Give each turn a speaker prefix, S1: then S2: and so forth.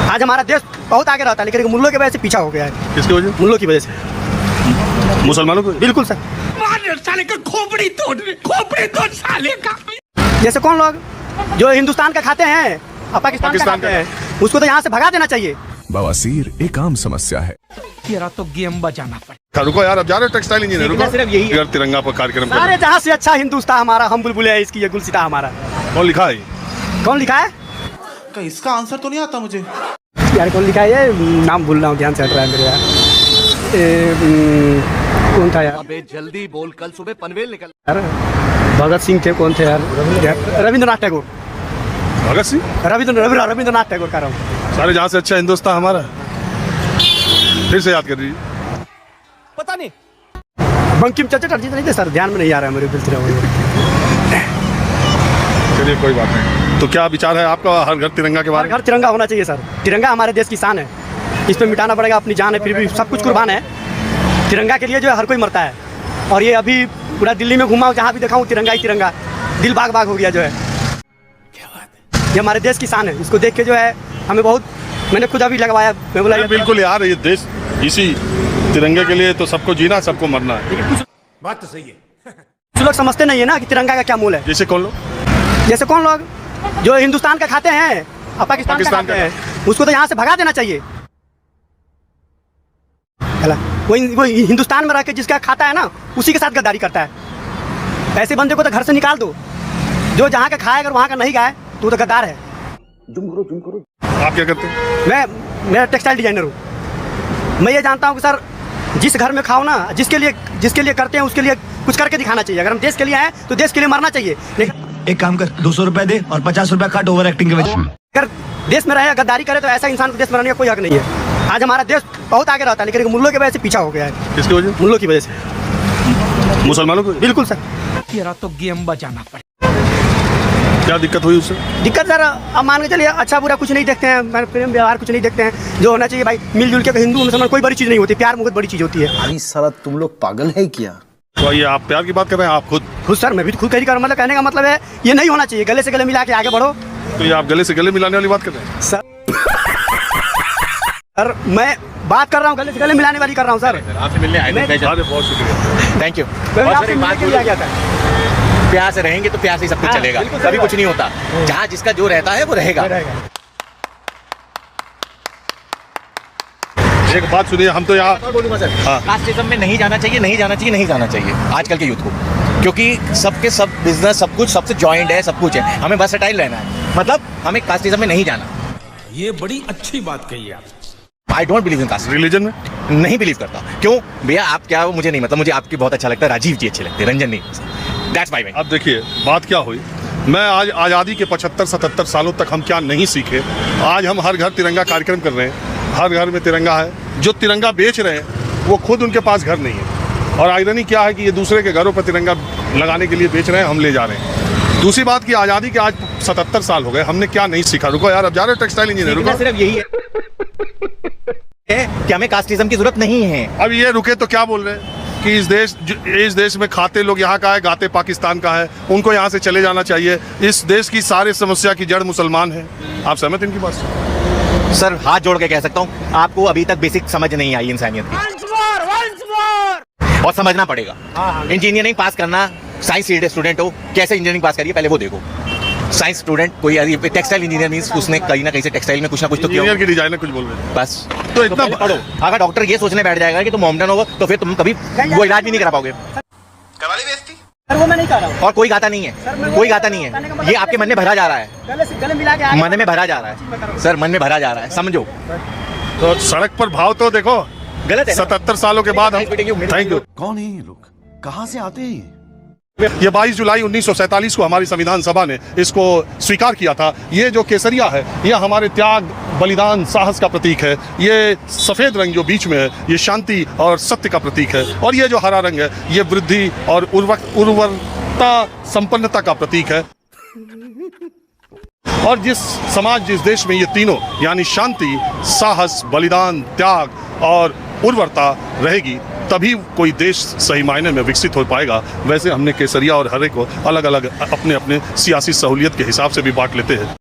S1: आज हमारा देश बहुत आगे रहता है, लेकिन मुल्लों की वजह से पीछा हो गया है।
S2: किसकी वजह?
S1: मुल्लों की वजह से।
S2: मुसलमानों को?
S1: बिल्कुल सर।
S3: साले का खोपड़ी तोड़ साले का।
S1: जैसे कौन लोग जो हिंदुस्तान का खाते हैं और पाकिस्तान का खाते हैं, उसको तो यहाँ से भगा देना चाहिए।
S4: बवासीर एक आम समस्या है।
S3: तेरा तो गेम बजाना पड़े।
S2: रुको यार, अब जा रहे हो टेक्सटाइल इंजीनियर, रुको।
S1: सिर्फ यही है।
S2: तिरंगा पर कार्यक्रम कर।
S1: अरे जहाँ से अच्छा हिंदुस्तान हमारा, हम बुलबुले हैं इसकी, ये गुलसिता हमारा।
S2: कौन लिखा है?
S1: कौन लिखा है?
S5: इसका आंसर तो नहीं आता मुझे
S1: यार। कौन लिखा है ये? नाम भूल रहा हूँ, ध्यान से हट रहा है मेरे यार। कौन था यार?
S6: अबे जल्दी बोल, कल सुबह पनवेल निकल।
S1: यार भगत सिंह थे, कौन थे यार? रविंद्रनाथ टैगोर।
S2: भगत सिंह?
S1: रविंद्रनाथ टैगोर कह रहा हूँ।
S2: सारे जहाँ से अच्छा हिंदुस्तान हमारा। फिर से याद कर दीजिए।
S1: पता नहीं, बंकिम चंद्र चटर्जी नहीं थे सर, ध्यान में नहीं आ रहा है मेरे बिल्कुल।
S2: चलिए कोई बात नहीं। तो क्या विचार है आपका हर घर तिरंगा के बारे में?
S1: हर घर तिरंगा होना चाहिए सर। तिरंगा हमारे देश की शान है, इस पर मिटाना पड़ेगा। अपनी जान है, फिर भी सब कुछ कुर्बान है। तिरंगा के लिए जो है हर कोई मरता है। और ये अभी पूरा दिल्ली में घुमा, जहाँ भी देखा हूँ तिरंगा ही तिरंगा, दिल बाग बाग हो गया जो है। क्या बात है, ये हमारे देश की शान है। इसको देख के जो है हमें बहुत, मैंने खुद अभी लगवाया। मैं बोला
S2: बिल्कुल यार, ये देश इसी तिरंगे के लिए तो सबको जीना, सबको मरना है।
S3: बात तो सही है।
S1: कुछ लोग समझते नहीं है ना कि तिरंगा का क्या मूल है।
S2: जैसे कौन लोग?
S1: जैसे कौन लोग जो हिंदुस्तान का खाते हैं और पाकिस्तान का खाते हैं, उसको तो यहाँ से भगा देना चाहिए। वो हिंदुस्तान में रह के जिसका खाता है ना, उसी के साथ गद्दारी करता है। ऐसे बंदे को तो घर से निकाल दो। जो जहाँ का खाए, अगर वहाँ का नहीं खाए तो गद्दार है।
S2: आप क्या करते हैं?
S1: मैं टेक्सटाइल डिजाइनर हूँ। मैं ये जानता हूँ कि सर, जिस घर में खाओ ना, जिसके लिए करते हैं, उसके लिए कुछ करके दिखाना चाहिए। अगर हम देश के लिए आए तो देश के लिए मरना चाहिए। लेकिन
S6: एक काम कर, 200 रुपए दे और 50 रुपए काट ओवर एक्टिंग के वजह।
S1: अगर देश में रहे, गद्दारी करे, तो ऐसा इंसान को देश में रहने का कोई हक नहीं है। आज हमारा देश बहुत आगे रहता है, लेकिन मुल्लों की वजह से पीछा हो गया है।
S2: किसकी वजह?
S1: मुल्लों की वजह से।
S2: मुसलमानों को?
S1: बिल्कुल सर।
S3: तेरा तो गेम बजाना पड़े।
S2: क्या दिक्कत हुई उससे?
S1: दिक्कत सर, अब मान के चलिए, अच्छा बुरा कुछ नहीं देखते हैं, प्रेम व्यवहार कुछ नहीं देखते हैं। जो होना चाहिए भाई, मिलजुल के, हिंदू मुसलमान कोई बड़ी चीज़ नहीं होती। प्यार मुहब्बत बड़ी चीज़ होती है।
S6: अरे साला तुम लोग पागल है क्या?
S2: तो ये आप प्यार की बात कर रहे हैं? आप खुद
S1: सर, मैं भी खुद कह रहा हूँ। मतलब कहने का मतलब है, ये नहीं होना चाहिए। गले से गले मिला के आगे बढ़ो।
S2: तो ये आप गले से गले मिलाने वाली बात कर रहे हैं?
S1: सर मैं बात कर रहा हूँ, गले से गले मिलाने वाली कर रहा हूँ सर।
S6: आपसे मिलने आए थे।
S2: बहुत शुक्रिया।
S6: Thank you.
S1: मैं आपसे मिलने के लिए आ गया था।
S6: प्यार से रहेंगे तो प्यार से ही सब कुछ
S1: हाँ,
S6: चलेगा।
S1: बिल्कुल
S6: कभी कुछ नहीं होता। जहाँ जिसका जो रहता है वो रहेगा।
S2: एक बात सुनिए, हम तो यहाँ
S6: बोलूँगा सर, कास्टिज्म में नहीं जाना चाहिए, नहीं जाना चाहिए, नहीं जाना चाहिए आजकल के यूथ को। क्योंकि सबके सब बिजनेस, सब कुछ सबसे जॉइंट है, सब कुछ है। हमें वर्सेटाइल रहना है, मतलब हमें कास्टिज्म में नहीं जाना।
S3: ये बड़ी अच्छी बात कही आप।
S6: I don't believe in caste.
S2: Religion में
S6: नहीं बिलीव करता। क्यों भैया? आप क्या हो मुझे नहीं, मतलब मुझे आपकी बहुत अच्छा लगता है। राजीव जी अच्छे लगते हैं, रंजन नहीं। That's my.
S2: अब देखिए बात क्या हुई। मैं आज आज़ादी के 75-77 सालों तक हम क्या नहीं सीखे। आज हम हर घर तिरंगा कार्यक्रम कर रहे हैं। हर घर में तिरंगा है। जो तिरंगा बेच रहे हैं वो खुद उनके पास घर नहीं है। और आयरनी क्या है कि ये दूसरे के घरों पर तिरंगा लगाने के लिए बेच रहे हैं, हम ले जा रहे हैं। दूसरी बात की आज़ादी के आज 77 साल हो गए, हमने क्या नहीं सीखा। रुको यार, अब जा रहे हो टेक्सटाइल इंजीनियर, रुको।
S6: सिर्फ यही है कि हमें कास्टिज्म की जरूरत नहीं है।
S2: अब ये रुके तो क्या बोल रहे हैं कि इस देश में खाते लोग यहाँ का है, गाते पाकिस्तान का है, उनको यहाँ से चले जाना चाहिए। इस देश की सारी समस्या की जड़ मुसलमान है। आप सहमत इनकी बात से?
S6: सर हाथ जोड़ के कह सकता हूँ, आपको अभी तक बेसिक समझ नहीं आई इंसानियत की। और समझना पड़ेगा। इंजीनियरिंग पास करना, साइंस स्टूडेंट हो, कैसे इंजीनियरिंग पास करिए पहले वो देखो। साइंस स्टूडेंट कोई टेक्सटाइल इंजीनियर मींस उसने कहीं ना कहीं से टेक्सटाइल में कुछ ना कुछ तो किया।
S2: इंजीनियर की डिजाइनर कुछ बोल रहे हैं
S6: बस
S2: तो इतना
S6: पढ़ो। अगर डॉक्टर ये सोचने बैठ जाएगा कि तुम मोमडन हो तो फिर तुम कभी वो इलाज भी नहीं करा पाओगे।
S2: करा ली बेइज्जती?
S1: सर वो मैं नहीं कर रहा हूँ।
S6: और कोई गाता नहीं है, कोई गाता नहीं है। ये आपके मन में भरा जा रहा है,
S1: गले से गले मिला के आगे
S6: मन में भरा जा रहा है सर, मन में भरा जा रहा है, समझो।
S2: तो सड़क पर भाव तो देखो,
S6: गलत है।
S2: 77 सालों के बाद। Thank you.
S4: कौन है ये लोग? कहाँ से आते हैं?
S2: ये 22 जुलाई 1947 को हमारी संविधान सभा ने इसको स्वीकार किया था। ये जो केसरिया है, ये हमारे त्याग, बलिदान, साहस का प्रतीक है। ये सफ़ेद रंग जो बीच में है, ये शांति और सत्य का प्रतीक है। और ये जो हरा रंग है, ये वृद्धि और उर्वरता, संपन्नता का प्रतीक है। और जिस समाज, जिस देश में ये तीनों यानी शांति, साहस, बलिदान, त्याग और उर्वरता रहेगी, तभी कोई देश सही मायने में विकसित हो पाएगा। वैसे हमने केसरिया और हरे को अलग अलग अपने अपने सियासी सहूलियत के हिसाब से भी बांट लेते हैं।